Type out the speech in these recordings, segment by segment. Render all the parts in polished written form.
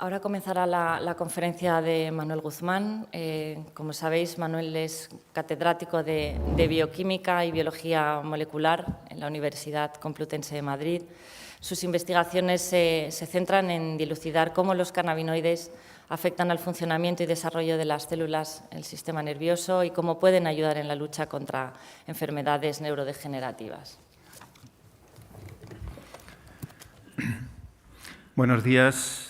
Ahora comenzará la conferencia de Manuel Guzmán. Como sabéis, Manuel es catedrático de Bioquímica y Biología Molecular en la Universidad Complutense de Madrid. Sus investigaciones se centran en dilucidar cómo los cannabinoides afectan al funcionamiento y desarrollo de las células del sistema nervioso y cómo pueden ayudar en la lucha contra enfermedades neurodegenerativas. Buenos días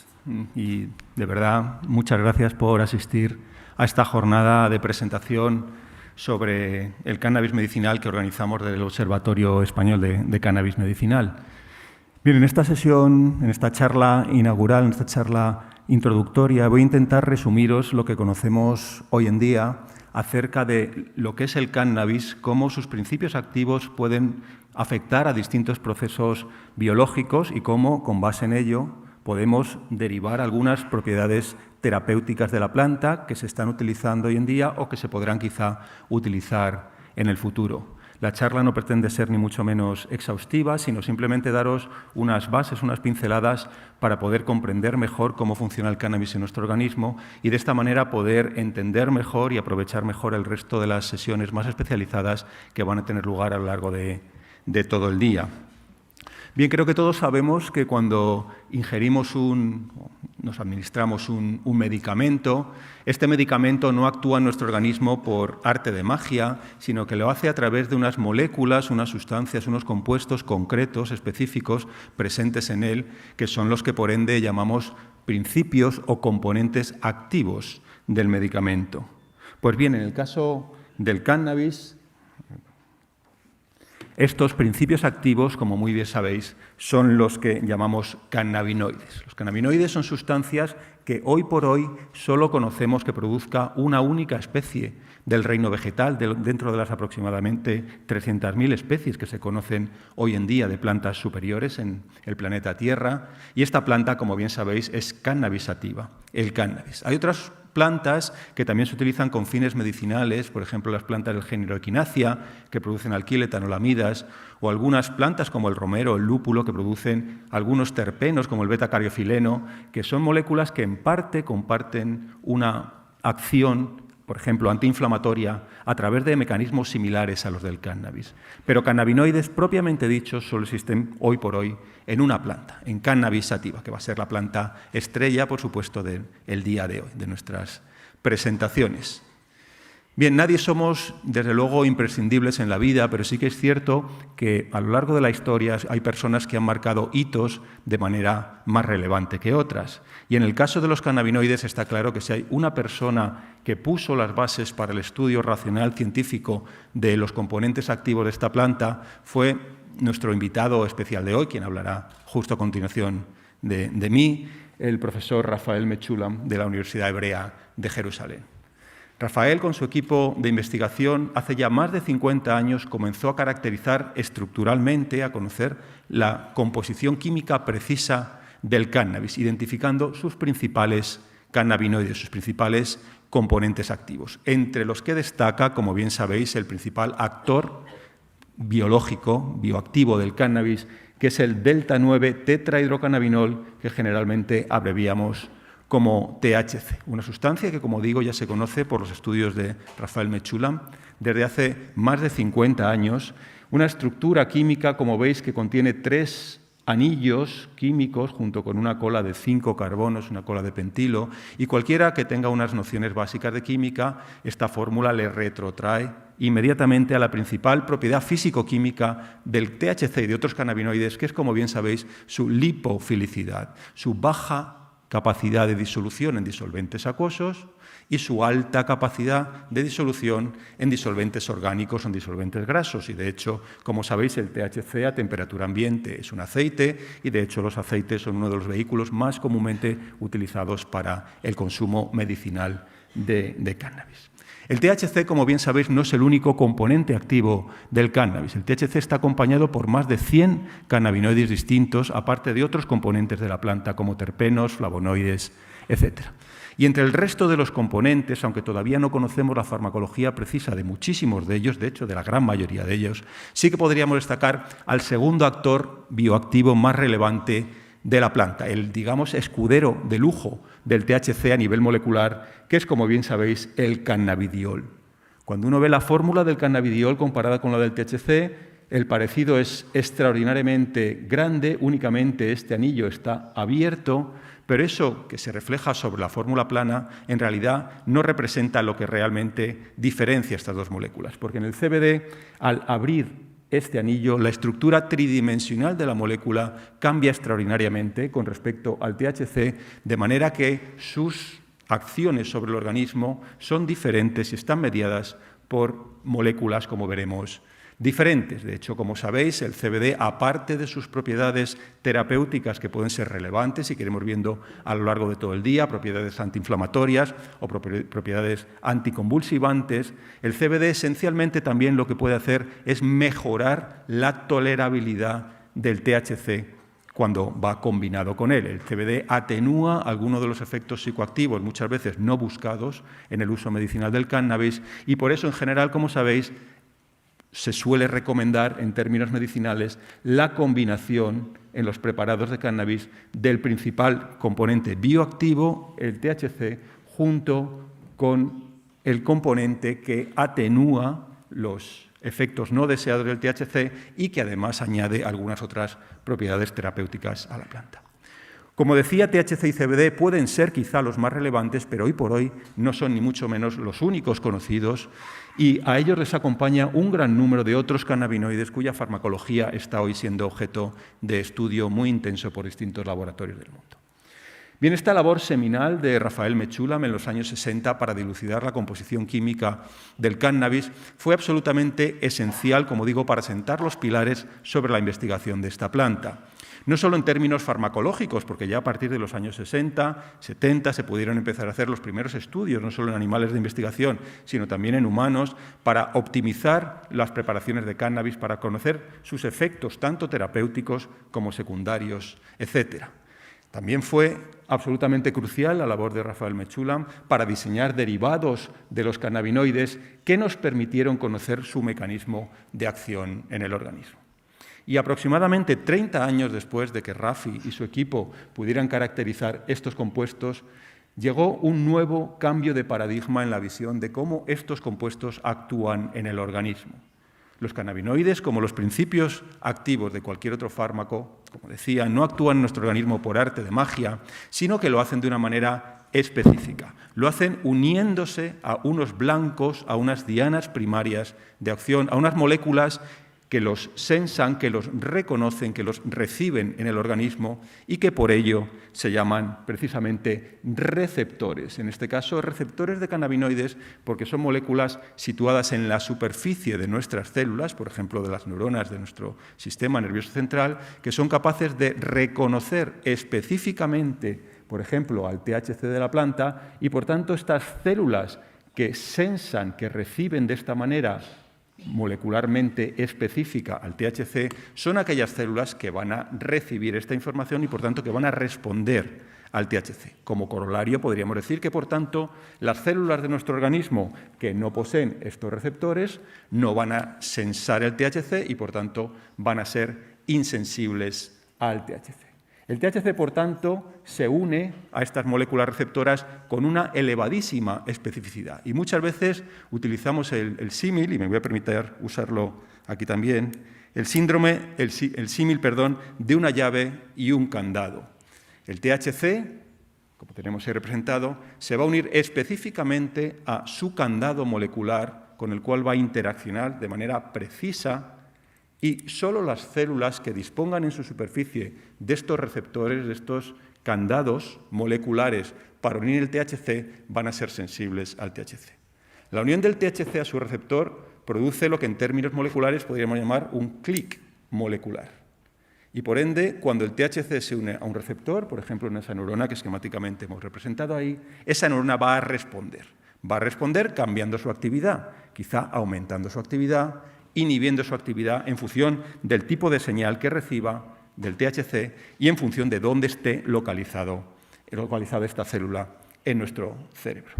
y, de verdad, muchas gracias por asistir a esta jornada de presentación sobre el cannabis medicinal que organizamos desde el Observatorio Español de Cannabis Medicinal. Bien, en esta sesión, en esta charla inaugural, en esta charla introductoria, voy a intentar resumiros lo que conocemos hoy en día acerca de lo que es el cannabis, cómo sus principios activos pueden afectar a distintos procesos biológicos y cómo, con base en ello, podemos derivar algunas propiedades terapéuticas de la planta que se están utilizando hoy en día o que se podrán quizá utilizar en el futuro. La charla no pretende ser ni mucho menos exhaustiva, sino simplemente daros unas bases, unas pinceladas para poder comprender mejor cómo funciona el cannabis en nuestro organismo y de esta manera poder entender mejor y aprovechar mejor el resto de las sesiones más especializadas que van a tener lugar a lo largo de todo el día. Bien, creo que todos sabemos que cuando nos administramos un medicamento, este medicamento no actúa en nuestro organismo por arte de magia, sino que lo hace a través de unas moléculas, unas sustancias, unos compuestos concretos, específicos, presentes en él, que son los que por ende llamamos principios o componentes activos del medicamento. Pues bien, en el caso del cannabis, estos principios activos, como muy bien sabéis, son los que llamamos cannabinoides. Los cannabinoides son sustancias que hoy por hoy solo conocemos que produzca una única especie del reino vegetal, dentro de las aproximadamente 300.000 especies que se conocen hoy en día de plantas superiores en el planeta Tierra. Y esta planta, como bien sabéis, es cannabisativa, el cannabis. Hay otras plantas que también se utilizan con fines medicinales, por ejemplo, las plantas del género Echinacea, que producen alquil, etanolamidas, o algunas plantas como el romero o el lúpulo, que producen algunos terpenos, como el beta-cariofileno, que son moléculas que en parte comparten una acción, por ejemplo, antiinflamatoria, a través de mecanismos similares a los del cannabis. Pero cannabinoides, propiamente dichos, solo existen hoy por hoy en una planta, en cannabis sativa, que va a ser la planta estrella, por supuesto, del día de hoy, de nuestras presentaciones. Bien, nadie somos, desde luego, imprescindibles en la vida, pero sí que es cierto que a lo largo de la historia hay personas que han marcado hitos de manera más relevante que otras. Y en el caso de los cannabinoides está claro que si hay una persona que puso las bases para el estudio racional científico de los componentes activos de esta planta, fue nuestro invitado especial de hoy, quien hablará justo a continuación de mí, el profesor Rafael Mechoulam, de la Universidad Hebrea de Jerusalén. Rafael, con su equipo de investigación, hace ya más de 50 años comenzó a caracterizar estructuralmente, a conocer la composición química precisa del cannabis, identificando sus principales cannabinoides, sus principales componentes activos, entre los que destaca, como bien sabéis, el principal actor biológico, bioactivo del cannabis, que es el delta-9 tetrahidrocannabinol, que generalmente abreviamos como THC, una sustancia que, como digo, ya se conoce por los estudios de Rafael Mechoulam desde hace más de 50 años, una estructura química, como veis, que contiene 3 anillos químicos junto con una cola de 5 carbonos, una cola de pentilo, y cualquiera que tenga unas nociones básicas de química, esta fórmula le retrotrae inmediatamente a la principal propiedad físico-química del THC y de otros cannabinoides, que es, como bien sabéis, su lipofilicidad, su baja capacidad de disolución en disolventes acuosos y su alta capacidad de disolución en disolventes orgánicos o en disolventes grasos. Y, de hecho, como sabéis, el THC a temperatura ambiente es un aceite y, de hecho, los aceites son uno de los vehículos más comúnmente utilizados para el consumo medicinal de cannabis. El THC, como bien sabéis, no es el único componente activo del cannabis. El THC está acompañado por más de 100 cannabinoides distintos, aparte de otros componentes de la planta como terpenos, flavonoides, etc. Y entre el resto de los componentes, aunque todavía no conocemos la farmacología precisa de muchísimos de ellos, de hecho de la gran mayoría de ellos, sí que podríamos destacar al segundo actor bioactivo más relevante de la planta, el, digamos, escudero de lujo del THC a nivel molecular, que es, como bien sabéis, el cannabidiol. Cuando uno ve la fórmula del cannabidiol comparada con la del THC, el parecido es extraordinariamente grande, únicamente este anillo está abierto, pero eso que se refleja sobre la fórmula plana en realidad no representa lo que realmente diferencia estas dos moléculas, porque en el CBD, al abrir este anillo, la estructura tridimensional de la molécula cambia extraordinariamente con respecto al THC, de manera que sus acciones sobre el organismo son diferentes y están mediadas por moléculas, como veremos, diferentes. De hecho, como sabéis, el CBD, aparte de sus propiedades terapéuticas que pueden ser relevantes y que iremos viendo a lo largo de todo el día, propiedades antiinflamatorias o propiedades anticonvulsivantes, el CBD esencialmente también lo que puede hacer es mejorar la tolerabilidad del THC cuando va combinado con él. El CBD atenúa algunos de los efectos psicoactivos, muchas veces no buscados, en el uso medicinal del cannabis y por eso, en general, como sabéis, se suele recomendar en términos medicinales la combinación en los preparados de cannabis del principal componente bioactivo, el THC, junto con el componente que atenúa los efectos no deseados del THC y que además añade algunas otras propiedades terapéuticas a la planta. Como decía, THC y CBD pueden ser quizá los más relevantes, pero hoy por hoy no son ni mucho menos los únicos conocidos y a ellos les acompaña un gran número de otros cannabinoides cuya farmacología está hoy siendo objeto de estudio muy intenso por distintos laboratorios del mundo. Bien, esta labor seminal de Raphael Mechoulam en los años 60 para dilucidar la composición química del cannabis fue absolutamente esencial, como digo, para sentar los pilares sobre la investigación de esta planta. No solo en términos farmacológicos, porque ya a partir de los años 60, 70 se pudieron empezar a hacer los primeros estudios, no solo en animales de investigación, sino también en humanos, para optimizar las preparaciones de cannabis, para conocer sus efectos tanto terapéuticos como secundarios, etc. También fue absolutamente crucial la labor de Raphael Mechoulam para diseñar derivados de los cannabinoides que nos permitieron conocer su mecanismo de acción en el organismo. Y aproximadamente 30 años después de que Rafi y su equipo pudieran caracterizar estos compuestos, llegó un nuevo cambio de paradigma en la visión de cómo estos compuestos actúan en el organismo. Los cannabinoides, como los principios activos de cualquier otro fármaco, como decía, no actúan en nuestro organismo por arte de magia, sino que lo hacen de una manera específica. Lo hacen uniéndose a unos blancos, a unas dianas primarias de acción, a unas moléculas que los sensan, que los reconocen, que los reciben en el organismo y que por ello se llaman precisamente receptores. En este caso, receptores de cannabinoides porque son moléculas situadas en la superficie de nuestras células, por ejemplo, de las neuronas de nuestro sistema nervioso central, que son capaces de reconocer específicamente, por ejemplo, al THC de la planta y, por tanto, estas células que sensan, que reciben de esta manera molecularmente específica al THC, son aquellas células que van a recibir esta información y, por tanto, que van a responder al THC. Como corolario, podríamos decir que, por tanto, las células de nuestro organismo que no poseen estos receptores no van a sensar el THC y, por tanto, van a ser insensibles al THC. El THC, por tanto, se une a estas moléculas receptoras con una elevadísima especificidad. Y muchas veces utilizamos el símil, y me voy a permitir usarlo aquí también, el símil de una llave y un candado. El THC, como tenemos ahí representado, se va a unir específicamente a su candado molecular, con el cual va a interaccionar de manera precisa. Y solo las células que dispongan en su superficie de estos receptores, de estos candados moleculares para unir el THC, van a ser sensibles al THC. La unión del THC a su receptor produce lo que en términos moleculares podríamos llamar un clic molecular. Y por ende, cuando el THC se une a un receptor, por ejemplo en esa neurona que esquemáticamente hemos representado ahí, esa neurona va a responder. Va a responder cambiando su actividad, quizá aumentando su actividad, inhibiendo su actividad en función del tipo de señal que reciba del THC y en función de dónde esté localizada esta célula en nuestro cerebro.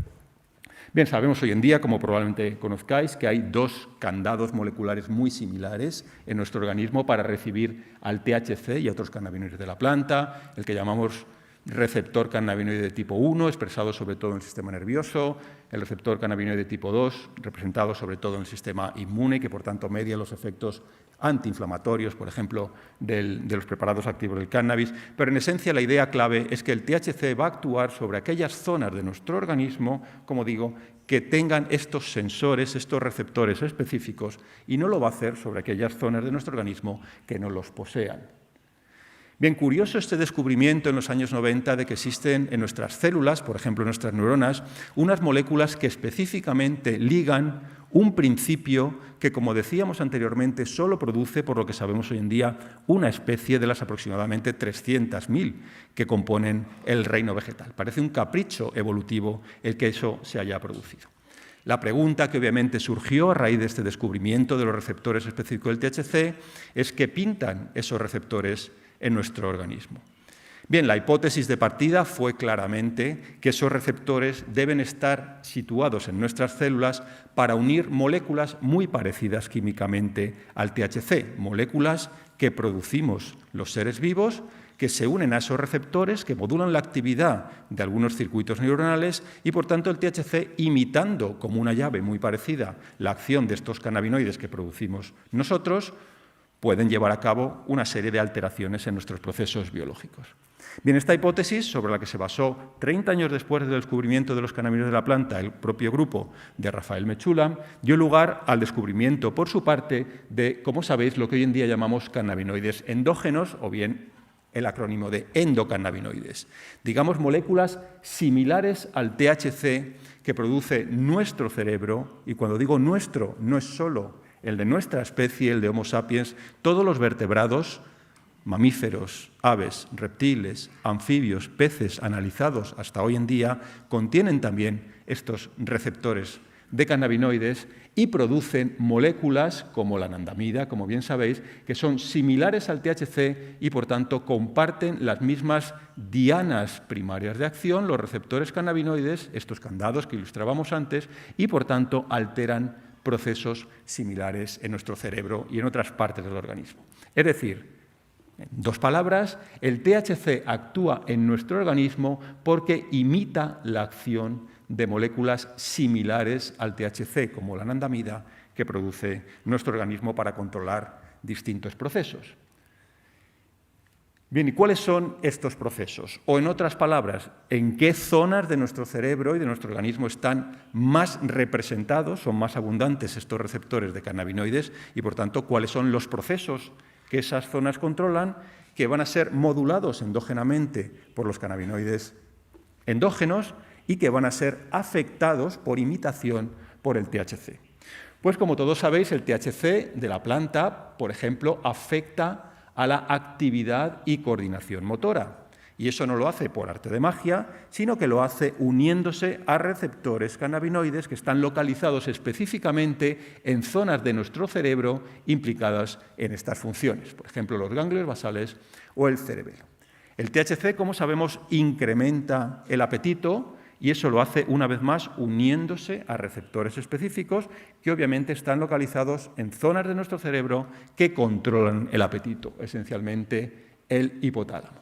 Bien, sabemos hoy en día, como probablemente conozcáis, que hay dos candados moleculares muy similares en nuestro organismo para recibir al THC y a otros cannabinoides de la planta, el que llamamos receptor cannabinoide de tipo 1, expresado sobre todo en el sistema nervioso, el receptor cannabinoide de tipo 2, representado sobre todo en el sistema inmune, que por tanto media los efectos antiinflamatorios, por ejemplo, de los preparados activos del cannabis. Pero en esencia la idea clave es que el THC va a actuar sobre aquellas zonas de nuestro organismo, como digo, que tengan estos sensores, estos receptores específicos, y no lo va a hacer sobre aquellas zonas de nuestro organismo que no los posean. Bien, curioso este descubrimiento en los años 90 de que existen en nuestras células, por ejemplo en nuestras neuronas, unas moléculas que específicamente ligan un principio que, como decíamos anteriormente, solo produce, por lo que sabemos hoy en día, una especie de las aproximadamente 300.000 que componen el reino vegetal. Parece un capricho evolutivo el que eso se haya producido. La pregunta que obviamente surgió a raíz de este descubrimiento de los receptores específicos del THC es qué pintan esos receptores en nuestro organismo. Bien, la hipótesis de partida fue claramente que esos receptores deben estar situados en nuestras células para unir moléculas muy parecidas químicamente al THC, moléculas que producimos los seres vivos, que se unen a esos receptores, que modulan la actividad de algunos circuitos neuronales y, por tanto, el THC, imitando como una llave muy parecida la acción de estos cannabinoides que producimos nosotros, pueden llevar a cabo una serie de alteraciones en nuestros procesos biológicos. Bien, esta hipótesis, sobre la que se basó 30 años después del descubrimiento de los cannabinoides de la planta, el propio grupo de Rafael Mechoulam, dio lugar al descubrimiento, por su parte, de, como sabéis, lo que hoy en día llamamos cannabinoides endógenos, o bien el acrónimo de endocannabinoides. Digamos, moléculas similares al THC que produce nuestro cerebro, y cuando digo nuestro, no es solo el de nuestra especie, el de Homo sapiens, todos los vertebrados, mamíferos, aves, reptiles, anfibios, peces analizados hasta hoy en día, contienen también estos receptores de cannabinoides y producen moléculas como la anandamida, como bien sabéis, que son similares al THC y, por tanto, comparten las mismas dianas primarias de acción, los receptores cannabinoides, estos candados que ilustrábamos antes, y, por tanto, alteran procesos similares en nuestro cerebro y en otras partes del organismo. Es decir, en dos palabras, el THC actúa en nuestro organismo porque imita la acción de moléculas similares al THC, como la anandamida, que produce nuestro organismo para controlar distintos procesos. Bien, ¿y cuáles son estos procesos? O, en otras palabras, ¿en qué zonas de nuestro cerebro y de nuestro organismo están más representados, son más abundantes estos receptores de cannabinoides y, por tanto, cuáles son los procesos que esas zonas controlan que van a ser modulados endógenamente por los cannabinoides endógenos y que van a ser afectados por imitación por el THC? Pues, como todos sabéis, el THC de la planta, por ejemplo, afecta a la actividad y coordinación motora. Y eso no lo hace por arte de magia, sino que lo hace uniéndose a receptores cannabinoides que están localizados específicamente en zonas de nuestro cerebro implicadas en estas funciones, por ejemplo, los ganglios basales o el cerebelo. El THC, como sabemos, incrementa el apetito, y eso lo hace, una vez más, uniéndose a receptores específicos que obviamente están localizados en zonas de nuestro cerebro que controlan el apetito, esencialmente el hipotálamo.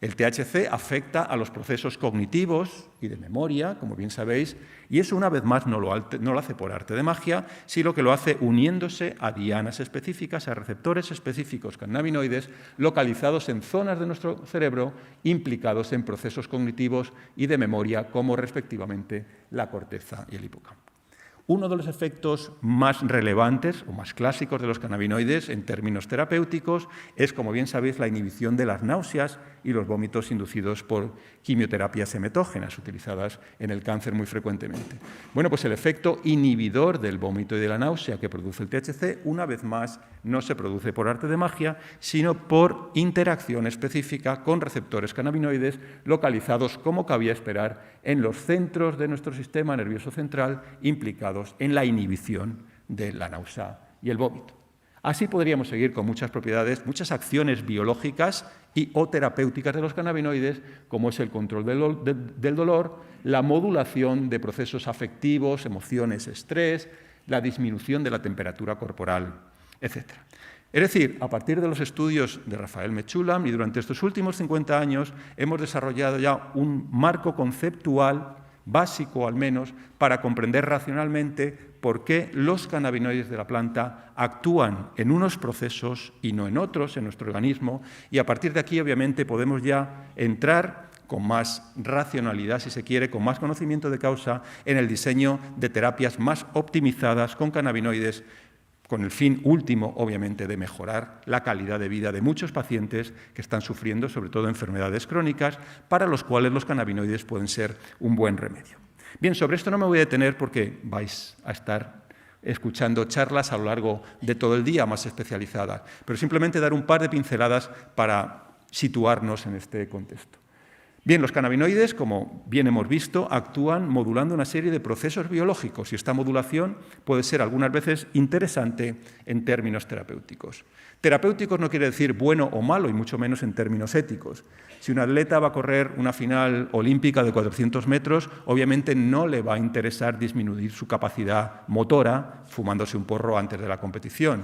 El THC afecta a los procesos cognitivos y de memoria, como bien sabéis, y eso, una vez más, no lo hace por arte de magia, sino que lo hace uniéndose a dianas específicas, a receptores específicos cannabinoides localizados en zonas de nuestro cerebro implicados en procesos cognitivos y de memoria, como respectivamente la corteza y el hipocampo. Uno de los efectos más relevantes o más clásicos de los cannabinoides en términos terapéuticos es, como bien sabéis, la inhibición de las náuseas y los vómitos inducidos por quimioterapias emetógenas utilizadas en el cáncer muy frecuentemente. Bueno, pues el efecto inhibidor del vómito y de la náusea que produce el THC, una vez más, no se produce por arte de magia, sino por interacción específica con receptores cannabinoides localizados, como cabía esperar, en los centros de nuestro sistema nervioso central implicados en la inhibición de la náusea y el vómito. Así podríamos seguir con muchas propiedades, muchas acciones biológicas y o terapéuticas de los cannabinoides, como es el control del dolor, la modulación de procesos afectivos, emociones, estrés, la disminución de la temperatura corporal, etc. Es decir, a partir de los estudios de Rafael Mechoulam y durante estos últimos 50 años hemos desarrollado ya un marco conceptual básico al menos, para comprender racionalmente por qué los cannabinoides de la planta actúan en unos procesos y no en otros en nuestro organismo, y a partir de aquí, obviamente, podemos ya entrar con más racionalidad, si se quiere, con más conocimiento de causa, en el diseño de terapias más optimizadas con cannabinoides, con el fin último, obviamente, de mejorar la calidad de vida de muchos pacientes que están sufriendo, sobre todo, enfermedades crónicas, para los cuales los cannabinoides pueden ser un buen remedio. Bien, sobre esto no me voy a detener porque vais a estar escuchando charlas a lo largo de todo el día más especializadas, pero simplemente dar un par de pinceladas para situarnos en este contexto. Bien, los cannabinoides, como bien hemos visto, actúan modulando una serie de procesos biológicos y esta modulación puede ser algunas veces interesante en términos terapéuticos. Terapéuticos no quiere decir bueno o malo y mucho menos en términos éticos. Si un atleta va a correr una final olímpica de 400 metros, obviamente no le va a interesar disminuir su capacidad motora fumándose un porro antes de la competición.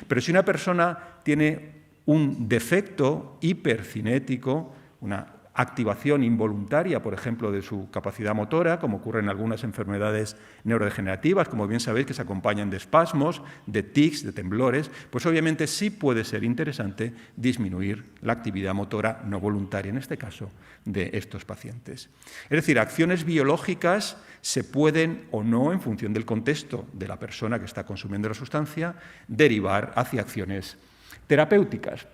Pero si una persona tiene un defecto hipercinético, una activación involuntaria, por ejemplo, de su capacidad motora, como ocurre en algunas enfermedades neurodegenerativas, como bien sabéis, que se acompañan de espasmos, de tics, de temblores, pues obviamente sí puede ser interesante disminuir la actividad motora no voluntaria, en este caso, de estos pacientes. Es decir, acciones biológicas se pueden o no, en función del contexto de la persona que está consumiendo la sustancia, derivar hacia acciones terapéuticas.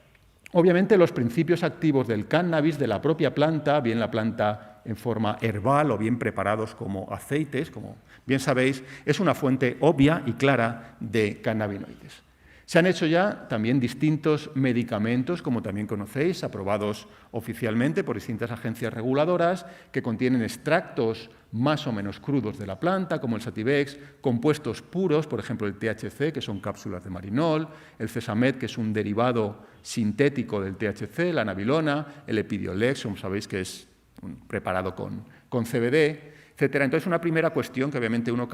Obviamente, los principios activos del cannabis, de la propia planta, bien la planta en forma herbal o bien preparados como aceites, como bien sabéis, es una fuente obvia y clara de cannabinoides. Se han hecho ya también distintos medicamentos, como también conocéis, aprobados oficialmente por distintas agencias reguladoras, que contienen extractos más o menos crudos de la planta, como el Sativex, compuestos puros, por ejemplo el THC, que son cápsulas de marinol, el Cesamet, que es un derivado sintético del THC, la nabilona, el Epidiolex, como sabéis que es un preparado con CBD, etc. Entonces, una primera cuestión que obviamente uno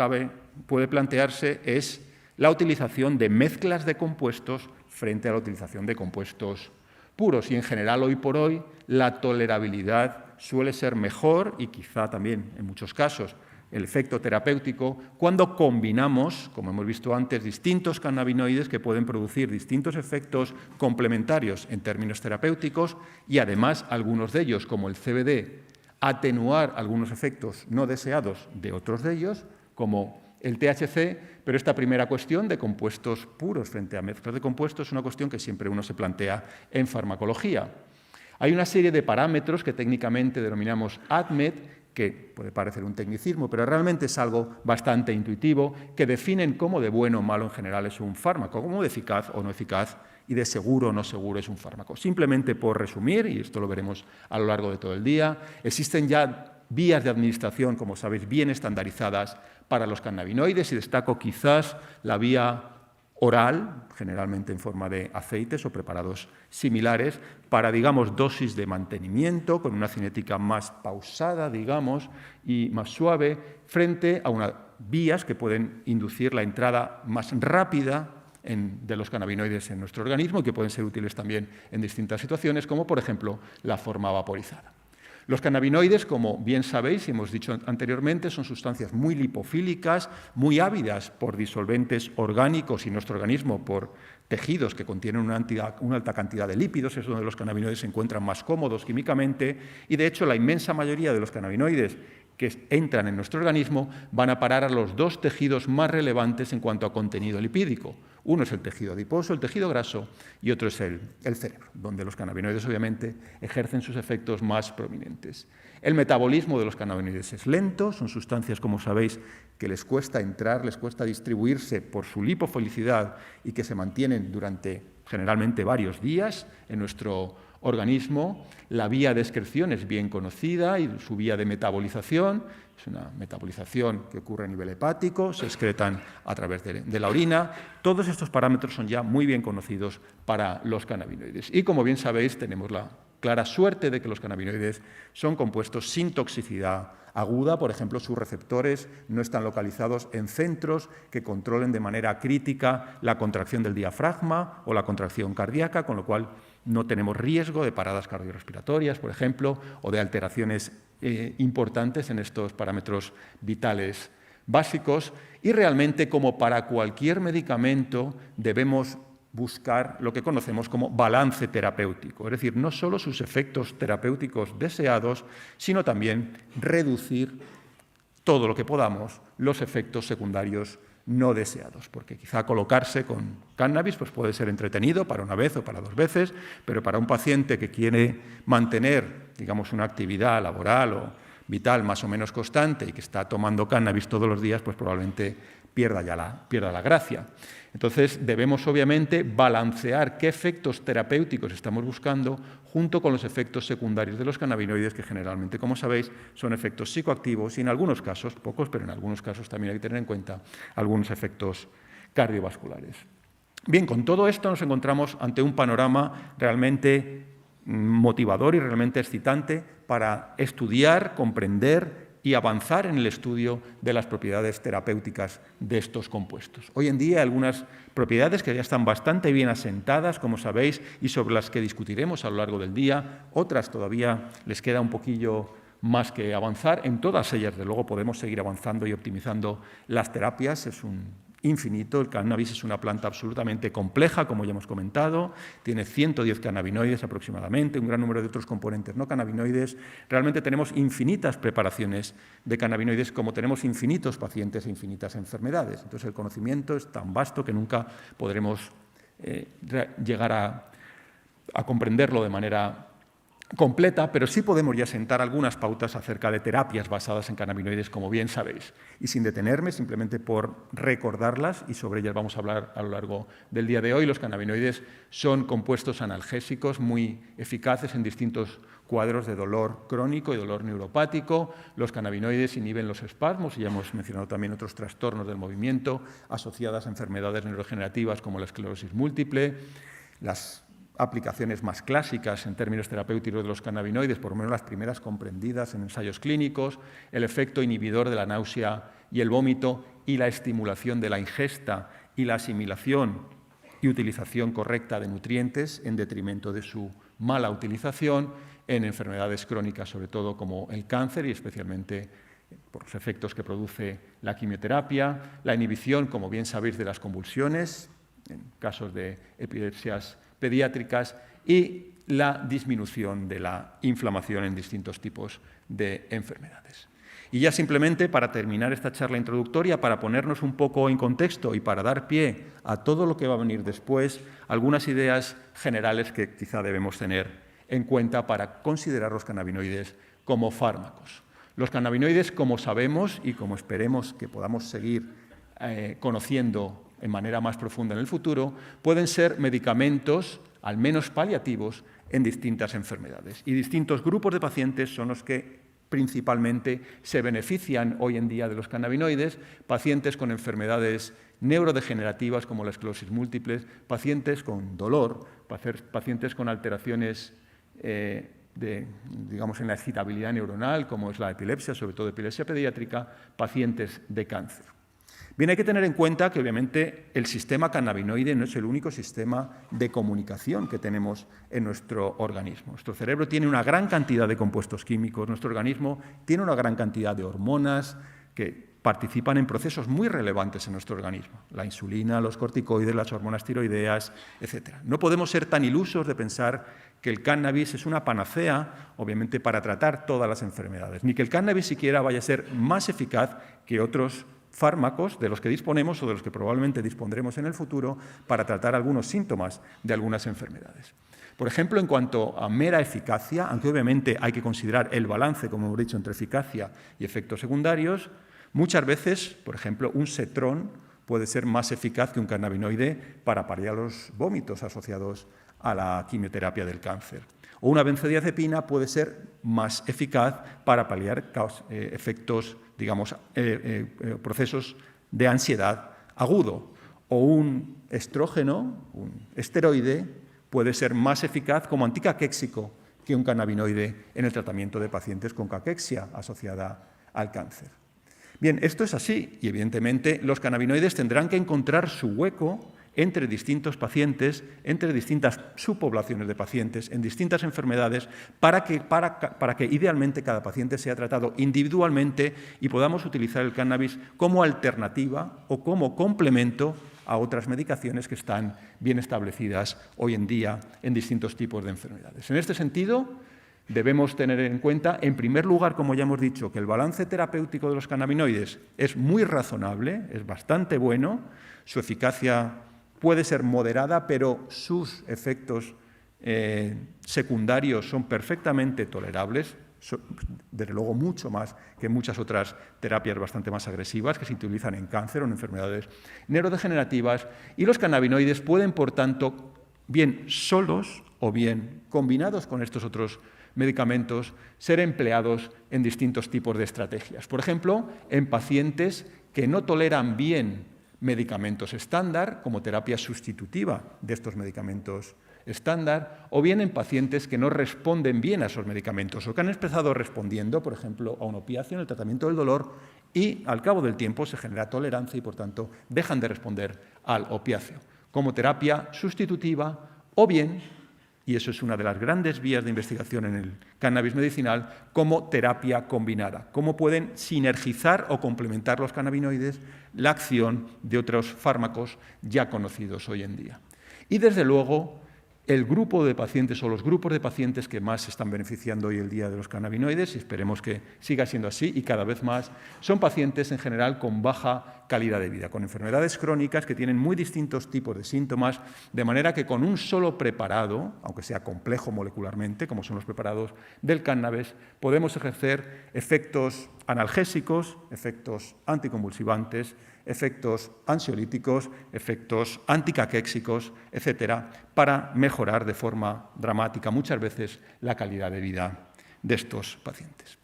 puede plantearse es la utilización de mezclas de compuestos frente a la utilización de compuestos puros. Y en general, hoy por hoy, la tolerabilidad suele ser mejor y quizá también, en muchos casos, el efecto terapéutico cuando combinamos, como hemos visto antes, distintos cannabinoides que pueden producir distintos efectos complementarios en términos terapéuticos y además algunos de ellos, como el CBD, atenuar algunos efectos no deseados de otros de ellos, como el THC, pero esta primera cuestión de compuestos puros frente a mezclas de compuestos es una cuestión que siempre uno se plantea en farmacología. Hay una serie de parámetros que técnicamente denominamos ADMET, que puede parecer un tecnicismo, pero realmente es algo bastante intuitivo, que definen cómo de bueno o malo en general es un fármaco, cómo de eficaz o no eficaz y de seguro o no seguro es un fármaco. Simplemente por resumir, y esto lo veremos a lo largo de todo el día, existen ya vías de administración, como sabéis, bien estandarizadas para los cannabinoides y destaco quizás la vía oral, generalmente en forma de aceites o preparados similares, para, digamos, dosis de mantenimiento con una cinética más pausada, digamos, y más suave, frente a unas vías que pueden inducir la entrada más rápida de los cannabinoides en nuestro organismo y que pueden ser útiles también en distintas situaciones, como por ejemplo la forma vaporizada. Los cannabinoides, como bien sabéis y hemos dicho anteriormente, son sustancias muy lipofílicas, muy ávidas por disolventes orgánicos y nuestro organismo por tejidos que contienen una alta cantidad de lípidos, es donde los cannabinoides se encuentran más cómodos químicamente y, de hecho, la inmensa mayoría de los cannabinoides que entran en nuestro organismo van a parar a los dos tejidos más relevantes en cuanto a contenido lipídico. Uno es el tejido adiposo, el tejido graso, y otro es el cerebro, donde los cannabinoides obviamente ejercen sus efectos más prominentes. El metabolismo de los cannabinoides es lento, son sustancias, como sabéis, que les cuesta entrar, les cuesta distribuirse por su lipofilicidad y que se mantienen durante generalmente varios días en nuestro organismo. La vía de excreción es bien conocida y su vía de metabolización, es una metabolización que ocurre a nivel hepático, se excretan a través de la orina. Todos estos parámetros son ya muy bien conocidos para los cannabinoides. Y como bien sabéis, tenemos la clara suerte de que los cannabinoides son compuestos sin toxicidad aguda. Por ejemplo, sus receptores no están localizados en centros que controlen de manera crítica la contracción del diafragma o la contracción cardíaca, con lo cual no tenemos riesgo de paradas cardiorrespiratorias, por ejemplo, o de alteraciones importantes en estos parámetros vitales básicos. Y realmente, como para cualquier medicamento, debemos buscar lo que conocemos como balance terapéutico, es decir, no solo sus efectos terapéuticos deseados, sino también reducir todo lo que podamos los efectos secundarios no deseados, porque quizá colocarse con cannabis pues puede ser entretenido para una vez o para 2 veces, pero para un paciente que quiere mantener, digamos, una actividad laboral o vital más o menos constante y que está tomando cannabis todos los días, pues probablemente pierda la gracia. Entonces, debemos obviamente balancear qué efectos terapéuticos estamos buscando junto con los efectos secundarios de los cannabinoides, que generalmente, como sabéis, son efectos psicoactivos y en algunos casos, pocos, pero en algunos casos también hay que tener en cuenta algunos efectos cardiovasculares. Bien, con todo esto nos encontramos ante un panorama realmente motivador y realmente excitante para estudiar, comprender y avanzar en el estudio de las propiedades terapéuticas de estos compuestos. Hoy en día hay algunas propiedades que ya están bastante bien asentadas, como sabéis, y sobre las que discutiremos a lo largo del día. Otras todavía les queda un poquillo más que avanzar. En todas ellas, desde luego, podemos seguir avanzando y optimizando las terapias. Es un infinito. El cannabis es una planta absolutamente compleja, como ya hemos comentado. Tiene 110 cannabinoides aproximadamente, un gran número de otros componentes no cannabinoides. Realmente tenemos infinitas preparaciones de cannabinoides, como tenemos infinitos pacientes e infinitas enfermedades. Entonces, el conocimiento es tan vasto que nunca podremos llegar a comprenderlo de manera completa, pero sí podemos ya sentar algunas pautas acerca de terapias basadas en cannabinoides, como bien sabéis. Y sin detenerme, simplemente por recordarlas, y sobre ellas vamos a hablar a lo largo del día de hoy, los cannabinoides son compuestos analgésicos muy eficaces en distintos cuadros de dolor crónico y dolor neuropático. Los cannabinoides inhiben los espasmos, y ya hemos mencionado también otros trastornos del movimiento asociadas a enfermedades neurodegenerativas como la esclerosis múltiple. Las aplicaciones más clásicas en términos terapéuticos de los cannabinoides, por lo menos las primeras comprendidas en ensayos clínicos, el efecto inhibidor de la náusea y el vómito y la estimulación de la ingesta y la asimilación y utilización correcta de nutrientes en detrimento de su mala utilización en enfermedades crónicas, sobre todo como el cáncer y especialmente por los efectos que produce la quimioterapia, la inhibición, como bien sabéis, de las convulsiones en casos de epilepsias pediátricas y la disminución de la inflamación en distintos tipos de enfermedades. Y ya simplemente para terminar esta charla introductoria, para ponernos un poco en contexto y para dar pie a todo lo que va a venir después, algunas ideas generales que quizá debemos tener en cuenta para considerar los cannabinoides como fármacos. Los cannabinoides, como sabemos y como esperemos que podamos seguir conociendo en manera más profunda en el futuro, pueden ser medicamentos, al menos paliativos, en distintas enfermedades. Y distintos grupos de pacientes son los que principalmente se benefician hoy en día de los cannabinoides: pacientes con enfermedades neurodegenerativas como la esclerosis múltiple, pacientes con dolor, pacientes con alteraciones digamos, en la excitabilidad neuronal, como es la epilepsia, sobre todo epilepsia pediátrica, pacientes de cáncer. Bien, hay que tener en cuenta que obviamente el sistema cannabinoide no es el único sistema de comunicación que tenemos en nuestro organismo. Nuestro cerebro tiene una gran cantidad de compuestos químicos, nuestro organismo tiene una gran cantidad de hormonas que participan en procesos muy relevantes en nuestro organismo: la insulina, los corticoides, las hormonas tiroideas, etc. No podemos ser tan ilusos de pensar que el cannabis es una panacea, obviamente, para tratar todas las enfermedades, ni que el cannabis siquiera vaya a ser más eficaz que otros fármacos de los que disponemos o de los que probablemente dispondremos en el futuro para tratar algunos síntomas de algunas enfermedades. Por ejemplo, en cuanto a mera eficacia, aunque obviamente hay que considerar el balance, como hemos dicho, entre eficacia y efectos secundarios, muchas veces, por ejemplo, un cetrón puede ser más eficaz que un cannabinoide para paliar los vómitos asociados a la quimioterapia del cáncer. O una benzodiazepina puede ser más eficaz para paliar efectos digamos, procesos de ansiedad agudo. O un estrógeno, un esteroide, puede ser más eficaz como anticaquéxico que un cannabinoide en el tratamiento de pacientes con caquexia asociada al cáncer. Bien, esto es así y, evidentemente, los cannabinoides tendrán que encontrar su hueco entre distintos pacientes, entre distintas subpoblaciones de pacientes, en distintas enfermedades, para que idealmente cada paciente sea tratado individualmente y podamos utilizar el cannabis como alternativa o como complemento a otras medicaciones que están bien establecidas hoy en día en distintos tipos de enfermedades. En este sentido, debemos tener en cuenta, en primer lugar, como ya hemos dicho, que el balance terapéutico de los cannabinoides es muy razonable, es bastante bueno, su eficacia puede ser moderada, pero sus efectos secundarios son perfectamente tolerables, desde luego mucho más que muchas otras terapias bastante más agresivas que se utilizan en cáncer o en enfermedades neurodegenerativas, y los cannabinoides pueden, por tanto, bien solos o bien combinados con estos otros medicamentos, ser empleados en distintos tipos de estrategias. Por ejemplo, en pacientes que no toleran bien medicamentos estándar, como terapia sustitutiva de estos medicamentos estándar, o bien en pacientes que no responden bien a esos medicamentos o que han empezado respondiendo, por ejemplo, a un opiáceo en el tratamiento del dolor y al cabo del tiempo se genera tolerancia y, por tanto, dejan de responder al opiáceo, como terapia sustitutiva o bien, y eso es una de las grandes vías de investigación en el cannabis medicinal, como terapia combinada, cómo pueden sinergizar o complementar los cannabinoides la acción de otros fármacos ya conocidos hoy en día. Y, desde luego, el grupo de pacientes o los grupos de pacientes que más se están beneficiando hoy en día de los cannabinoides, y esperemos que siga siendo así y cada vez más, son pacientes en general con baja calidad de vida, con enfermedades crónicas que tienen muy distintos tipos de síntomas, de manera que con un solo preparado, aunque sea complejo molecularmente, como son los preparados del cannabis, podemos ejercer efectos analgésicos, efectos anticonvulsivantes, efectos ansiolíticos, efectos anticaquéxicos, etcétera, para mejorar de forma dramática muchas veces la calidad de vida de estos pacientes.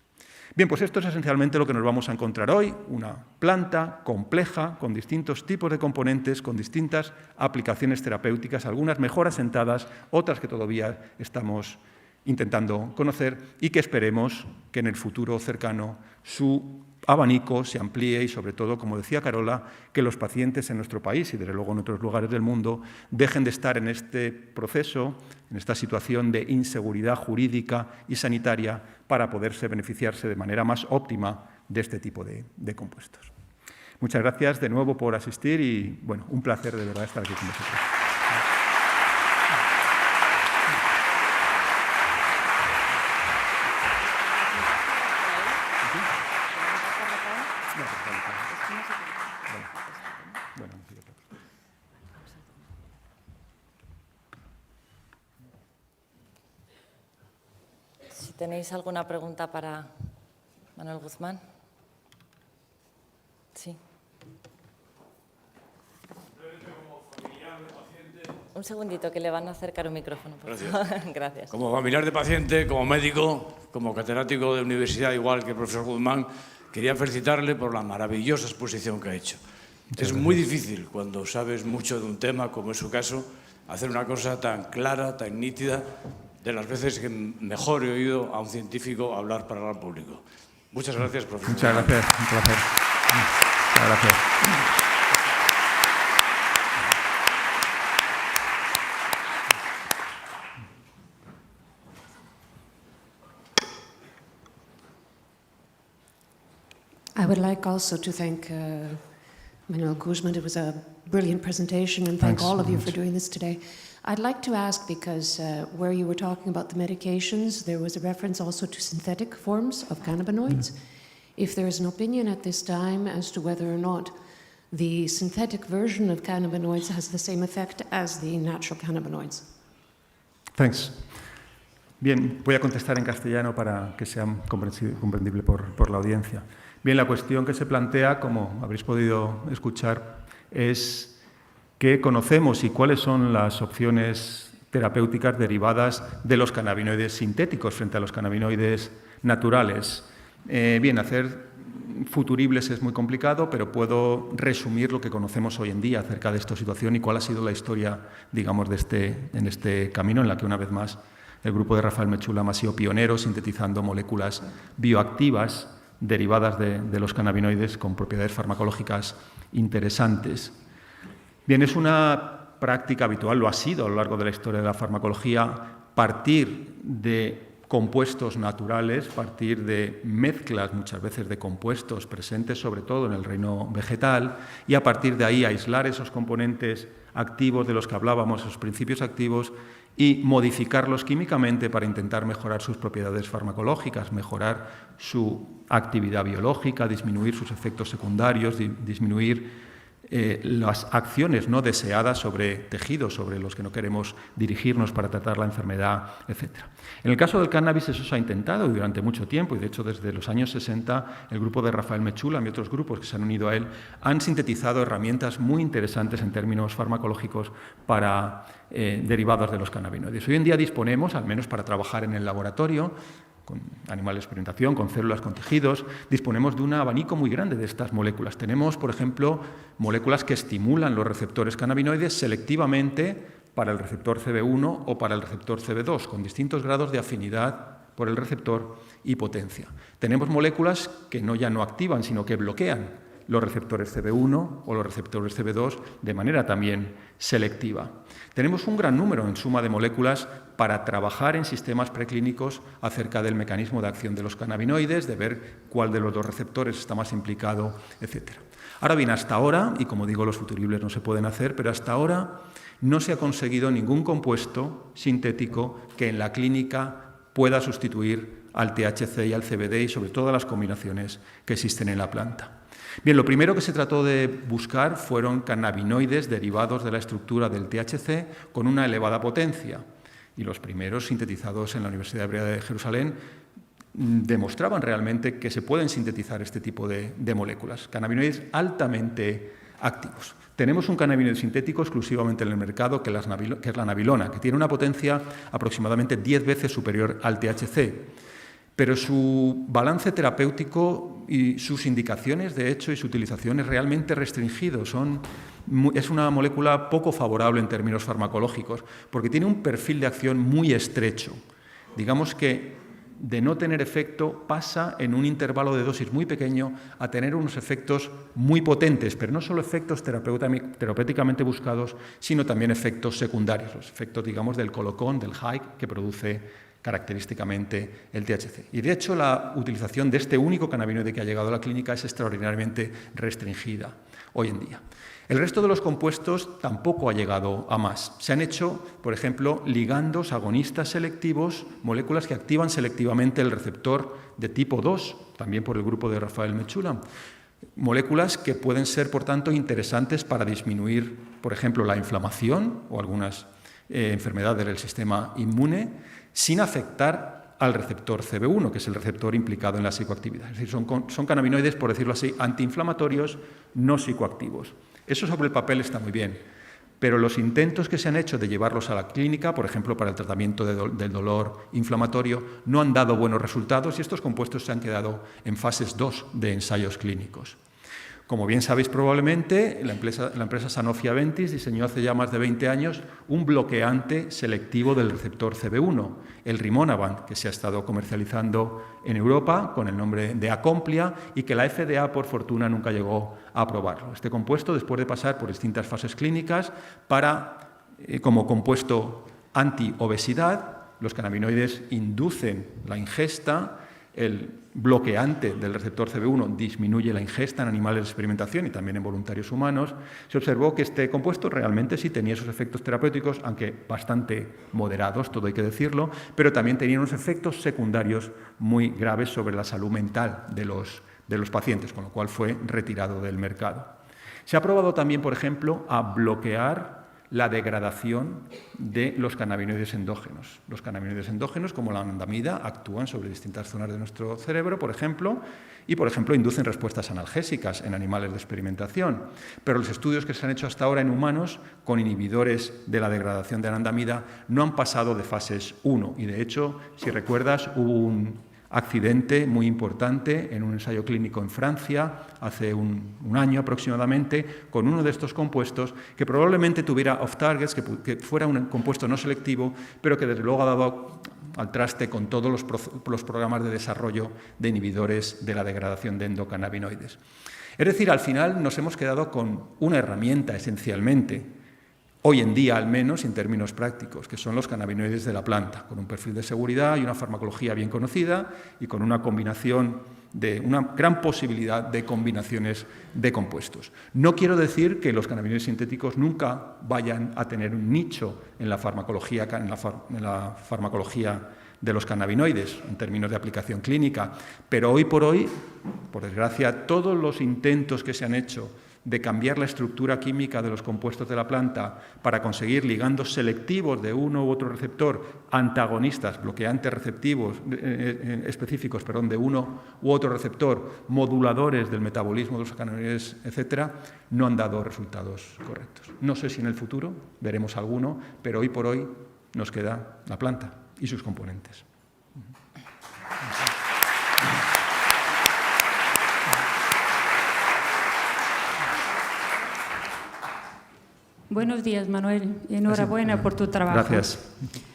Bien, pues esto es esencialmente lo que nos vamos a encontrar hoy, una planta compleja con distintos tipos de componentes, con distintas aplicaciones terapéuticas, algunas mejor asentadas, otras que todavía estamos intentando conocer y que esperemos que en el futuro cercano su abanico se amplíe y, sobre todo, como decía Carola, que los pacientes en nuestro país y, desde luego, en otros lugares del mundo dejen de estar en este proceso, en esta situación de inseguridad jurídica y sanitaria para poderse beneficiarse de manera más óptima de este tipo de compuestos. Muchas gracias de nuevo por asistir y, bueno, un placer de verdad estar aquí con vosotros. Si tenéis alguna pregunta para Manuel Guzmán. Sí. Un segundito, que le van a acercar un micrófono. Por favor. Gracias. Como familiar de paciente, como médico, como catedrático de universidad, igual que el profesor Guzmán, quería felicitarle por la maravillosa exposición que ha hecho. Es muy difícil, cuando sabes mucho de un tema, como es su caso, hacer una cosa tan clara, tan nítida, de las veces que mejor he oído a un científico hablar para el gran público. Muchas gracias, profesor. Muchas gracias, un placer. Muchas gracias. I would like also to thank Manuel Guzmán. It was a brilliant presentation, and thank all of you for doing this today. I'd like to ask, because where you were talking about the medications, there was a reference also to synthetic forms of cannabinoids. If there is an opinion at this time as to whether or not the synthetic version of cannabinoids has the same effect as the natural cannabinoids. Thanks. Bien, voy a contestar en castellano para que sea comprensible por la audiencia. Bien, la cuestión que se plantea, como habréis podido escuchar, es qué conocemos y cuáles son las opciones terapéuticas derivadas de los cannabinoides sintéticos frente a los cannabinoides naturales. Bien, hacer futuribles es muy complicado, pero puedo resumir lo que conocemos hoy en día acerca de esta situación y cuál ha sido la historia, digamos, en este camino en la que, una vez más, el grupo de Rafael Mechulam ha sido pionero sintetizando moléculas bioactivas derivadas de los cannabinoides con propiedades farmacológicas interesantes. Bien, es una práctica habitual, lo ha sido a lo largo de la historia de la farmacología, partir de compuestos naturales, partir de mezclas muchas veces de compuestos presentes sobre todo en el reino vegetal y a partir de ahí aislar esos componentes activos de los que hablábamos, esos principios activos, y modificarlos químicamente para intentar mejorar sus propiedades farmacológicas, mejorar su actividad biológica, disminuir sus efectos secundarios, disminuir las acciones no deseadas sobre tejidos sobre los que no queremos dirigirnos para tratar la enfermedad, etc. En el caso del cannabis eso se ha intentado durante mucho tiempo y de hecho desde los años 60 el grupo de Rafael Mechulam y otros grupos que se han unido a él han sintetizado herramientas muy interesantes en términos farmacológicos para derivados de los cannabinoides. Hoy en día disponemos, al menos para trabajar en el laboratorio, con animales de experimentación, con células, con tejidos, disponemos de un abanico muy grande de estas moléculas. Tenemos, por ejemplo, moléculas que estimulan los receptores cannabinoides selectivamente para el receptor CB1 o para el receptor CB2, con distintos grados de afinidad por el receptor y potencia. Tenemos moléculas que ya no activan, sino que bloquean los receptores CB1 o los receptores CB2 de manera también selectiva. Tenemos un gran número, en suma, de moléculas para trabajar en sistemas preclínicos acerca del mecanismo de acción de los cannabinoides, de ver cuál de los dos receptores está más implicado, etc. Ahora bien, hasta ahora, y como digo, los futuribles no se pueden hacer, pero hasta ahora no se ha conseguido ningún compuesto sintético que en la clínica pueda sustituir al THC y al CBD y sobre todo a las combinaciones que existen en la planta. Bien, lo primero que se trató de buscar fueron cannabinoides derivados de la estructura del THC con una elevada potencia. Y los primeros, sintetizados en la Universidad Hebrea de Jerusalén, demostraban realmente que se pueden sintetizar este tipo de moléculas, cannabinoides altamente activos. Tenemos un cannabinoide sintético exclusivamente en el mercado, que es la nabilona, que tiene una potencia aproximadamente 10 veces superior al THC. Pero su balance terapéutico y sus indicaciones, de hecho, y su utilización es realmente restringido. Es una molécula poco favorable en términos farmacológicos, porque tiene un perfil de acción muy estrecho. Digamos que de no tener efecto pasa en un intervalo de dosis muy pequeño a tener unos efectos muy potentes, pero no solo efectos terapéuticamente buscados, sino también efectos secundarios, los efectos, digamos, del colocón, del high, que produce característicamente el THC. Y de hecho la utilización de este único cannabinoide que ha llegado a la clínica es extraordinariamente restringida hoy en día. El resto de los compuestos tampoco ha llegado a más. Se han hecho, por ejemplo, ligandos agonistas selectivos, moléculas que activan selectivamente el receptor de tipo 2, también por el grupo de Rafael Mechulam. Moléculas que pueden ser, por tanto, interesantes para disminuir, por ejemplo, la inflamación o algunas enfermedades del sistema inmune, sin afectar al receptor CB1, que es el receptor implicado en la psicoactividad. Es decir, son cannabinoides, por decirlo así, antiinflamatorios no psicoactivos. Eso sobre el papel está muy bien, pero los intentos que se han hecho de llevarlos a la clínica, por ejemplo, para el tratamiento del dolor inflamatorio, no han dado buenos resultados y estos compuestos se han quedado en fases 2 de ensayos clínicos. Como bien sabéis probablemente, la empresa Sanofi-Aventis diseñó hace ya más de 20 años un bloqueante selectivo del receptor CB1, el Rimonabant, que se ha estado comercializando en Europa con el nombre de Acomplia y que la FDA, por fortuna, nunca llegó a aprobarlo. Este compuesto, después de pasar por distintas fases clínicas, como compuesto antiobesidad, los cannabinoides inducen la ingesta. El bloqueante del receptor CB1 disminuye la ingesta en animales de experimentación y también en voluntarios humanos. Se observó que este compuesto realmente sí tenía esos efectos terapéuticos, aunque bastante moderados, todo hay que decirlo, pero también tenía unos efectos secundarios muy graves sobre la salud mental de los pacientes, con lo cual fue retirado del mercado. Se ha probado también, por ejemplo, a bloquear la degradación de los cannabinoides endógenos. Los cannabinoides endógenos, como la anandamida, actúan sobre distintas zonas de nuestro cerebro, por ejemplo, y, por ejemplo, inducen respuestas analgésicas en animales de experimentación. Pero los estudios que se han hecho hasta ahora en humanos con inhibidores de la degradación de anandamida no han pasado de fases 1. Y, de hecho, si recuerdas, hubo un accidente muy importante en un ensayo clínico en Francia hace un año aproximadamente con uno de estos compuestos que probablemente tuviera off-targets, que fuera un compuesto no selectivo, pero que desde luego ha dado al traste con todos los programas de desarrollo de inhibidores de la degradación de endocannabinoides. Es decir, al final nos hemos quedado con una herramienta esencialmente, hoy en día al menos en términos prácticos, que son los cannabinoides de la planta, con un perfil de seguridad y una farmacología bien conocida y con una combinación de una gran posibilidad de combinaciones de compuestos. No quiero decir que los cannabinoides sintéticos nunca vayan a tener un nicho en la farmacología de los cannabinoides, en términos de aplicación clínica, pero hoy, por desgracia, todos los intentos que se han hecho de cambiar la estructura química de los compuestos de la planta para conseguir ligandos selectivos de uno u otro receptor, antagonistas, bloqueantes receptivos específicos, de uno u otro receptor, moduladores del metabolismo de los cannabinoides, etcétera, no han dado resultados correctos. No sé si en el futuro veremos alguno, pero hoy por hoy nos queda la planta y sus componentes. Buenos días, Manuel, y enhorabuena por tu trabajo. Gracias.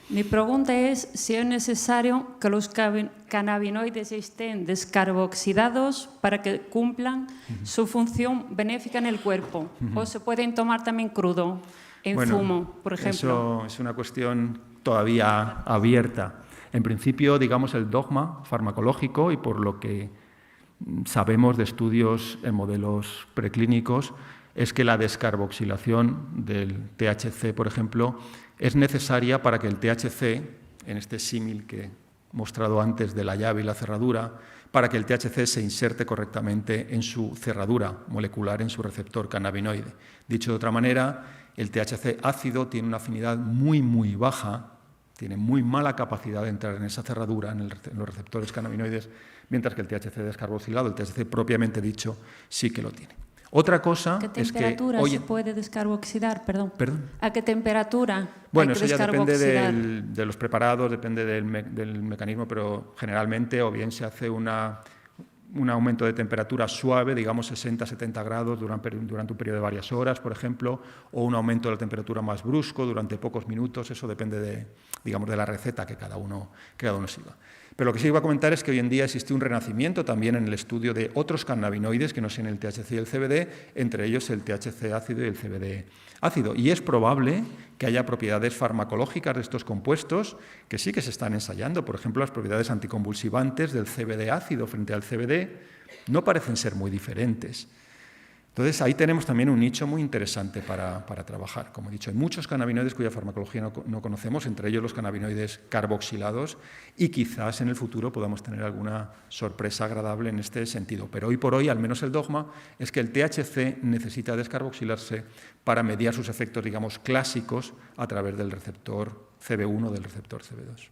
Mi pregunta es si es necesario que los cannabinoides estén descarboxidados para que cumplan su función benéfica en el cuerpo, o se pueden tomar también crudo, en fumo, por ejemplo. Eso es una cuestión todavía abierta. En principio, digamos, el dogma farmacológico, y por lo que sabemos de estudios en modelos preclínicos, es que la descarboxilación del THC, por ejemplo, es necesaria para que el THC, en este símil que he mostrado antes de la llave y la cerradura, para que el THC se inserte correctamente en su cerradura molecular, en su receptor cannabinoide. Dicho de otra manera, el THC ácido tiene una afinidad muy, muy baja, tiene muy mala capacidad de entrar en esa cerradura, en los receptores cannabinoides, mientras que el THC descarboxilado, el THC propiamente dicho, sí que lo tiene. Otra cosa es que... ¿A qué temperatura se puede descarboxidar? Perdón. ¿A qué temperatura? Bueno, eso ya depende de los preparados, depende del mecanismo, pero generalmente o bien se hace un aumento de temperatura suave, digamos 60-70 grados durante un periodo de varias horas, por ejemplo, o un aumento de la temperatura más brusco durante pocos minutos. Eso depende de la receta que cada uno siga. Pero lo que sí iba a comentar es que hoy en día existe un renacimiento también en el estudio de otros cannabinoides que no sean el THC y el CBD, entre ellos el THC ácido y el CBD ácido. Y es probable que haya propiedades farmacológicas de estos compuestos que sí que se están ensayando. Por ejemplo, las propiedades anticonvulsivantes del CBD ácido frente al CBD no parecen ser muy diferentes. Entonces, ahí tenemos también un nicho muy interesante para trabajar. Como he dicho, hay muchos cannabinoides cuya farmacología no conocemos, entre ellos los cannabinoides carboxilados, y quizás en el futuro podamos tener alguna sorpresa agradable en este sentido. Pero hoy por hoy, al menos el dogma, es que el THC necesita descarboxilarse para mediar sus efectos, digamos, clásicos a través del receptor CB1 o del receptor CB2.